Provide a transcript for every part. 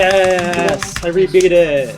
Yes! I rebeat it!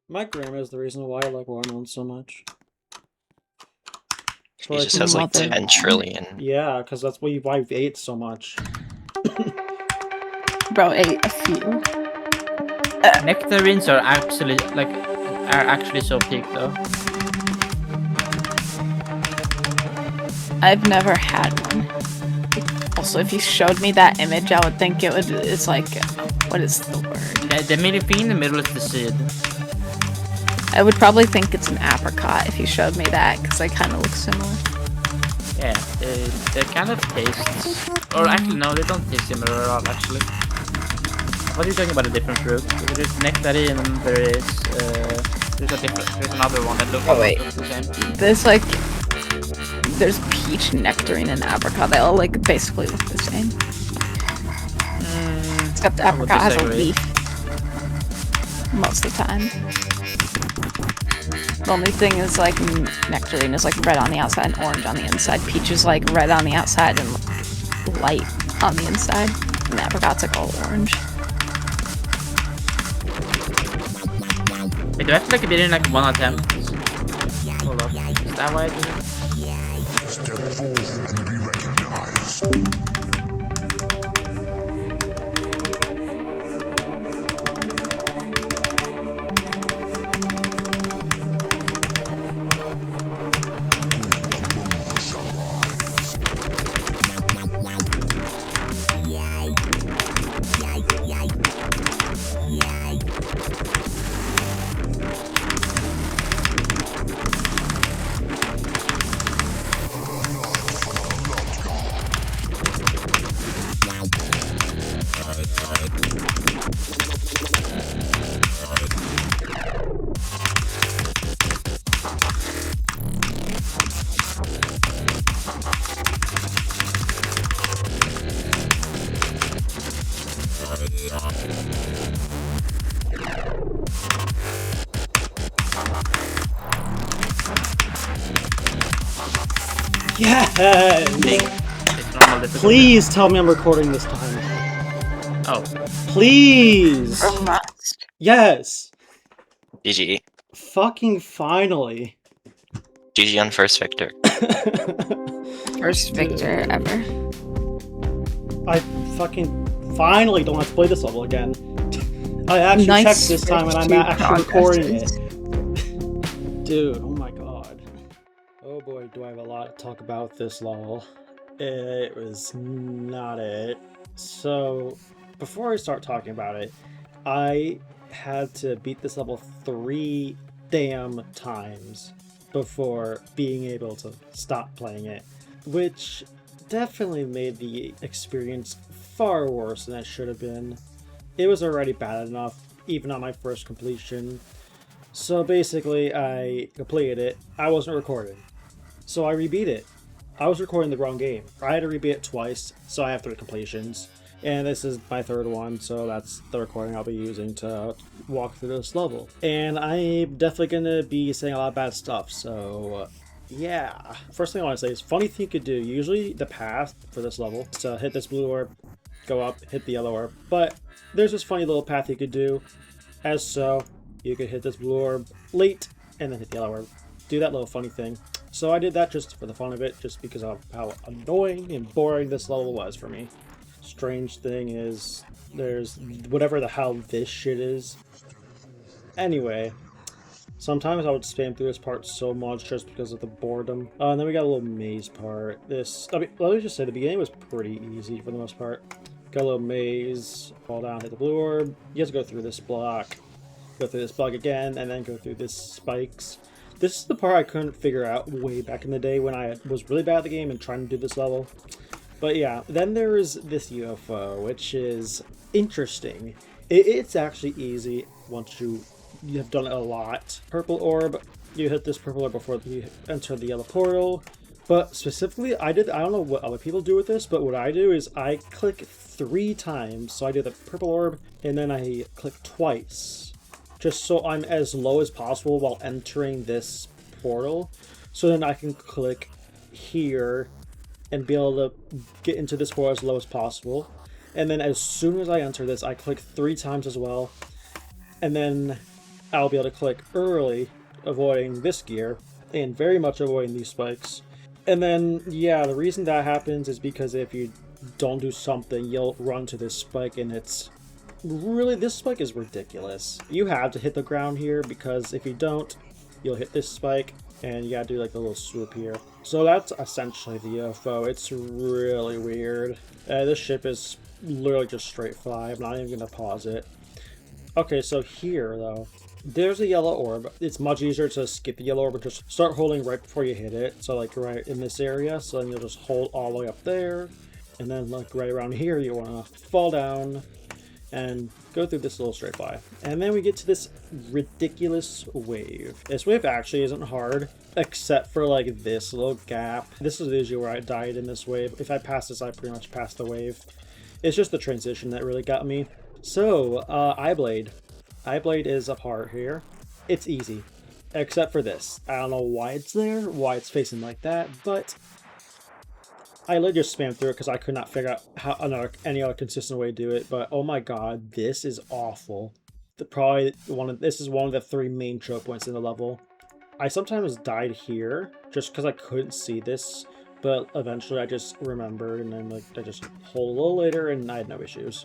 My grandma is the reason why I like Watermelon so much. He just has like 10 trillion. Yeah, because that's why I ate so much. Bro ate a few. Nectarines are actually so peak though. I've never had one. Also, if you showed me that image, I would think it would. It's like, what is the word? The middle thing in the middle is the seed. I would probably think it's an apricot if you showed me that, because they kind of look similar. Yeah, they kind of taste, or actually no, they don't taste similar at all. Actually, what are you talking about? A different fruit? There's nectarine, and there's another one that looks looks the same. There's peach, nectarine, and apricot. They all like basically look the same. Except the apricot has a leaf most of the time. The only thing is like nectarine is like red on the outside and orange on the inside. Peach is like red on the outside and light on the inside. And the apricot's like all orange. Wait, do I have to like beat it in like one attempt? Hold up, is that why I did it? Step forward and be recognized. Yes! Please tell me I'm recording this time. Oh. Please! Yes! GG. Fucking finally. GG on first victor. First victor ever. I fucking finally don't have to play this level again. I actually checked this time and I'm actually recording it. Dude, oh my god. Oh boy, do I have a lot to talk about this level. It was not it. So, before I start talking about it, I had to beat this level 3 damn times before being able to stop playing it, which definitely made the experience far worse than it should have been. It was already bad enough, even on my first completion. So basically, I completed it. I wasn't recording. So I rebeat it. I was recording the wrong game. I had to rebeat it twice, so I have 3 completions. And this is my 3rd one, so that's the recording I'll be using to walk through this level. And I'm definitely going to be saying a lot of bad stuff, so yeah. First thing I want to say is, funny thing you could do, usually the path for this level is to hit this blue orb, go up, hit the yellow orb. But there's this funny little path you could do, as so. You could hit this blue orb late, and then hit the yellow orb. Do that little funny thing. So I did that just for the fun of it, just because of how annoying and boring this level was for me. Strange thing is, there's whatever the hell this shit is. Anyway, sometimes I would spam through this part so much just because of the boredom. And then we got a little maze part. Let me just say, the beginning was pretty easy for the most part. Got a little maze, fall down, hit the blue orb. You have to go through this block, go through this block again, and then go through this spikes. This is the part I couldn't figure out way back in the day when I was really bad at the game and trying to do this level. But yeah, then there is this UFO, which is interesting. It's actually easy once you have done it a lot. Purple orb, you hit this purple orb before you enter the yellow portal. But specifically, I don't know what other people do with this, but what I do is I click 3 times. So I do the purple orb, and then I click twice, just so I'm as low as possible while entering this portal. So then I can click here and be able to get into this portal as low as possible. And then as soon as I enter this, I click 3 times as well. And then I'll be able to click early, avoiding this gear, and very much avoiding these spikes. And then, yeah, the reason that happens is because if you don't do something, you'll run to this spike, and it's really, this spike is ridiculous. You have to hit the ground here, because if you don't, you'll hit this spike, and you gotta do like the little swoop here. So that's essentially the UFO. It's really weird. This ship is literally just straight fly. I'm not even gonna pause it. Okay, so here though, there's a yellow orb. It's much easier to skip the yellow orb and just start holding right before you hit it. So like right in this area, so then you'll just hold all the way up there. And then like right around here, you wanna fall down and go through this little straight fly. And then we get to this ridiculous wave. This wave actually isn't hard, except for like this little gap. This is usually where I died in this wave. If I pass this, I pretty much passed the wave. It's just the transition that really got me. So, iBlade. iBlade is a part here. It's easy, except for this. I don't know why it's there, why it's facing like that, but I literally just spammed through it because I could not figure out how any other consistent way to do it. But oh my god, this is awful. This is one of the 3 main choke points in the level. I sometimes died here just because I couldn't see this, but eventually I just remembered, and then like I just hold a little later, and I had no issues.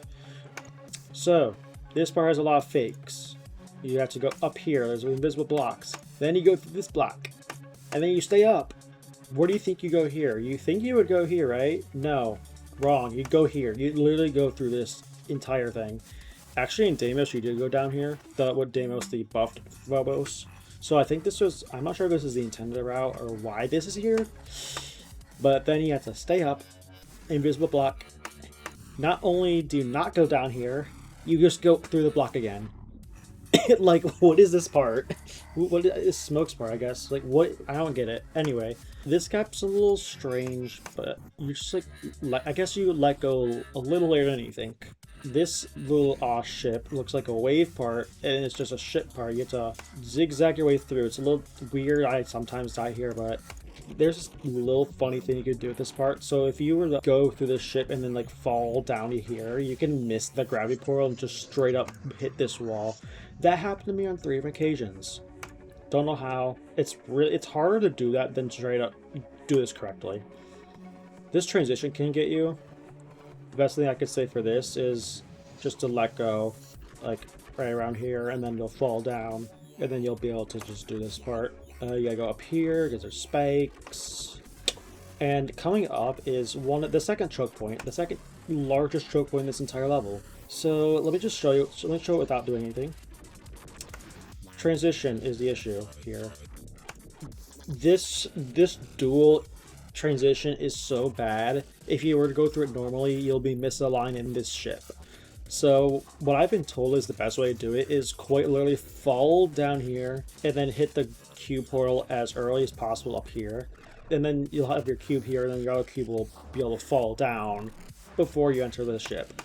So, this part has a lot of fakes. You have to go up here, there's invisible blocks. Then you go through this block. And then you stay up. Where do you think you go here? You think you would go here, right? No. Wrong. You go here. You literally go through this entire thing. Actually, in Deimos, you did go down here. What Deimos, the buffed Phobos. So I think this was... I'm not sure if this is the intended route or why this is here. But then you have to stay up. Invisible block. Not only do you not go down here, you just go through the block again. Like, what is this part? What is Smoke's part, I guess? Like, what? I don't get it. Anyway, this gap's a little strange, but you just, I guess you let go a little later than you think. This little ship looks like a wave part, and it's just a ship part. You have to zigzag your way through. It's a little weird. I sometimes die here, but there's this little funny thing you could do with this part. So if you were to go through the ship and then like fall down to here, you can miss the gravity portal and just straight up hit this wall. That happened to me on 3 occasions. Don't know how. It's harder to do that than straight up do this correctly. This transition can get you. The best thing I could say for this is just to let go, like right around here, and then you'll fall down, and then you'll be able to just do this part. You gotta go up here because there's spikes. And coming up is the second choke point, the second largest choke point in this entire level. So let me just show you. So let me show it without doing anything. Transition is the issue here. This dual transition is so bad. If you were to go through it normally, you'll be misaligned in this ship. So what I've been told is the best way to do it is quite literally fall down here and then hit the cube portal as early as possible up here. And then you'll have your cube here, and then your other cube will be able to fall down before you enter the ship.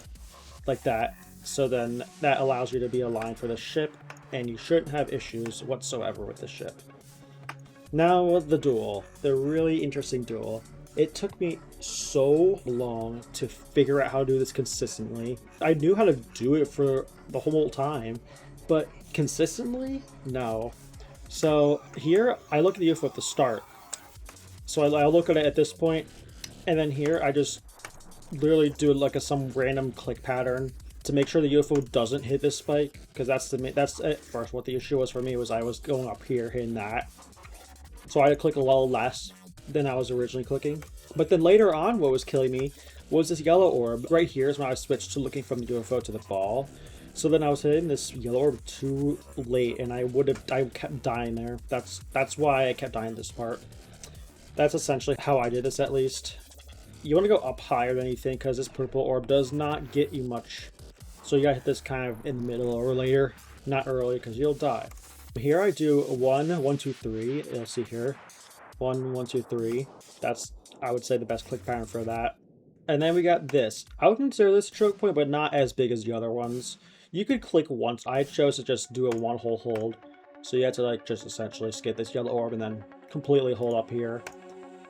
Like that. So then that allows you to be aligned for the ship, and you shouldn't have issues whatsoever with the ship. Now the duel. The really interesting duel. It took me so long to figure out how to do this consistently. I knew how to do it for the whole time, but consistently? No. So here, I look at the UFO at the start. So I look at it at this point, and then here I just literally do like some random click pattern to make sure the UFO doesn't hit this spike, because that's at first what the issue was for me, was I was going up here hitting that. So I had to click a little less than I was originally clicking. But then later on, what was killing me was this yellow orb. Right here is when I switched to looking from the UFO to the ball. So then I was hitting this yellow orb too late, and I kept dying there. That's why I kept dying this part. That's essentially how I did this, at least. You want to go up higher than you think, because this purple orb does not get you much. So you gotta hit this kind of in the middle or later, not early, because you'll die. Here I do 1, 1, 2, 3. You'll see here. 1, 1, 2, 3. That's, I would say, the best click pattern for that. And then we got this. I would consider this a choke point, but not as big as the other ones. You could click once. I chose to just do a one hole hold. So you have to like just essentially skip this yellow orb and then completely hold up here.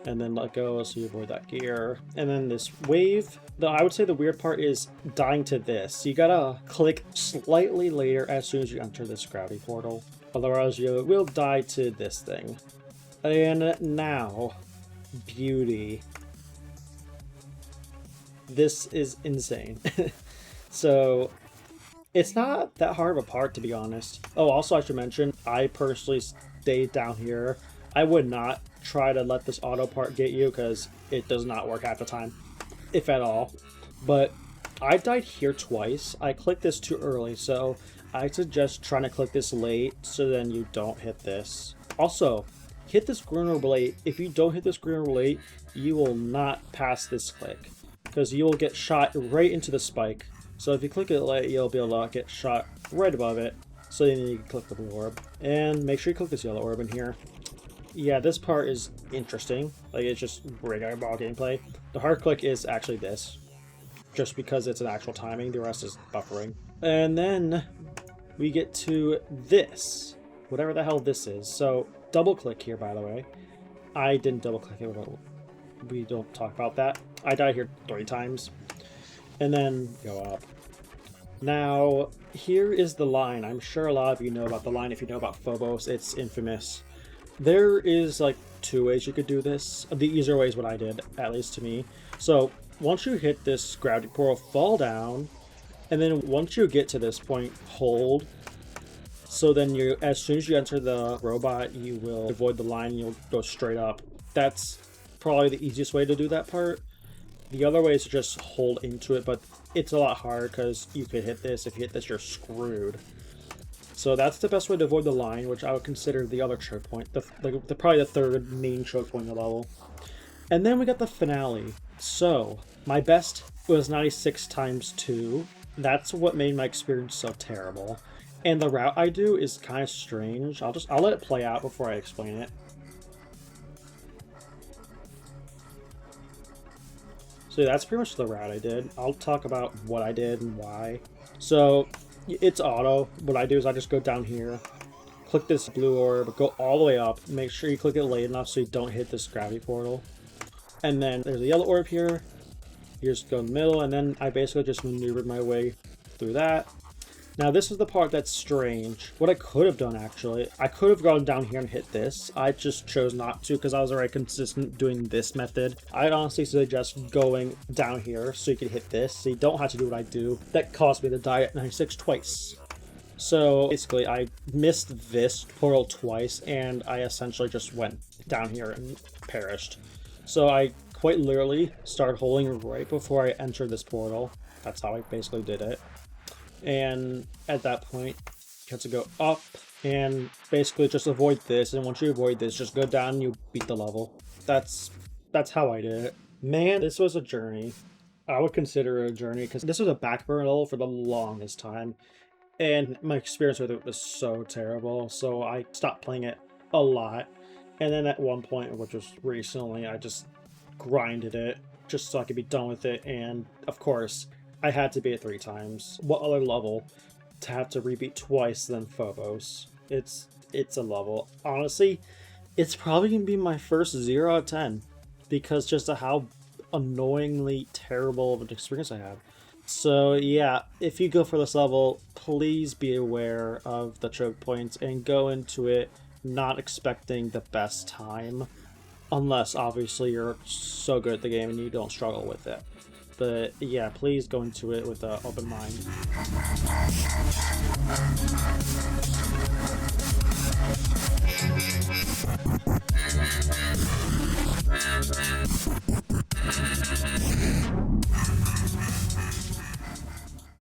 And then let go so you avoid that gear. And then this wave. I would say the weird part is dying to this. You gotta click slightly later as soon as you enter this gravity portal. Otherwise you will die to this thing. And now, beauty. This is insane. So, it's not that hard of a part, to be honest. Oh, also I should mention, I personally stayed down here. I would not try to let this auto part get you, because it does not work half the time, if at all. But I died here twice. I clicked this too early, so I suggest trying to click this late, so then you don't hit this. Also, hit this green orb late. If you don't hit this green orb late, you will not pass this click, because you will get shot right into the spike. So if you click it late, you'll be able to get shot right above it. So then you can click the blue orb. And make sure you click this yellow orb in here. Yeah, this part is interesting. Like, it's just regular ball gameplay. The hard click is actually this, just because it's an actual timing. The rest is buffering. And then we get to this, whatever the hell this is. So double click here, by the way. I didn't double click it, but we don't talk about that. I died here 3 times. And then go up. Now, here is the line. I'm sure a lot of you know about the line. If you know about Phobos, it's infamous. There is like 2 ways you could do this. The easier way is what I did, at least to me. So once you hit this gravity portal, fall down, and then once you get to this point, hold. So then you, as soon as you enter the robot, you will avoid the line and you'll go straight up. That's probably the easiest way to do that part. The other way is to just hold into it, but it's a lot harder because you could hit this. If you hit this, you're screwed. So that's the best way to avoid the line, which I would consider the other choke point, probably the third main choke point in the level. And then we got the finale. So my best was 96 times 2. That's what made my experience so terrible. And the route I do is kind of strange. I'll let it play out before I explain it. So that's pretty much the route I did. I'll talk about what I did and why. So it's auto. What I do is I just go down here, click this blue orb, go all the way up, make sure you click it late enough so you don't hit this gravity portal. And then there's a yellow orb here. You just go in the middle, and then I basically just maneuvered my way through that. Now this is the part that's strange. What I could have done, actually, I could have gone down here and hit this. I just chose not to because I was already consistent doing this method. I'd honestly suggest going down here so you can hit this, so you don't have to do what I do. That caused me to die at 96 twice. So basically I missed this portal twice, and I essentially just went down here and perished. So I quite literally started holding right before I entered this portal. That's how I basically did it. And at that point, you have to go up and basically just avoid this. And once you avoid this, just go down and you beat the level. That's how I did it. Man, this was a journey. I would consider it a journey because this was a backburner level for the longest time. And my experience with it was so terrible. So I stopped playing it a lot. And then at one point, which was recently, I just grinded it just so I could be done with it. And of course, I had to beat it 3 times. What other level to have to rebeat twice than Phobos? It's a level. Honestly, it's probably going to be my first 0 out of 10 because just of how annoyingly terrible of an experience I had. So yeah, if you go for this level, please be aware of the choke points and go into it not expecting the best time. Unless, obviously, you're so good at the game and you don't struggle with it. But yeah, please go into it with an open mind.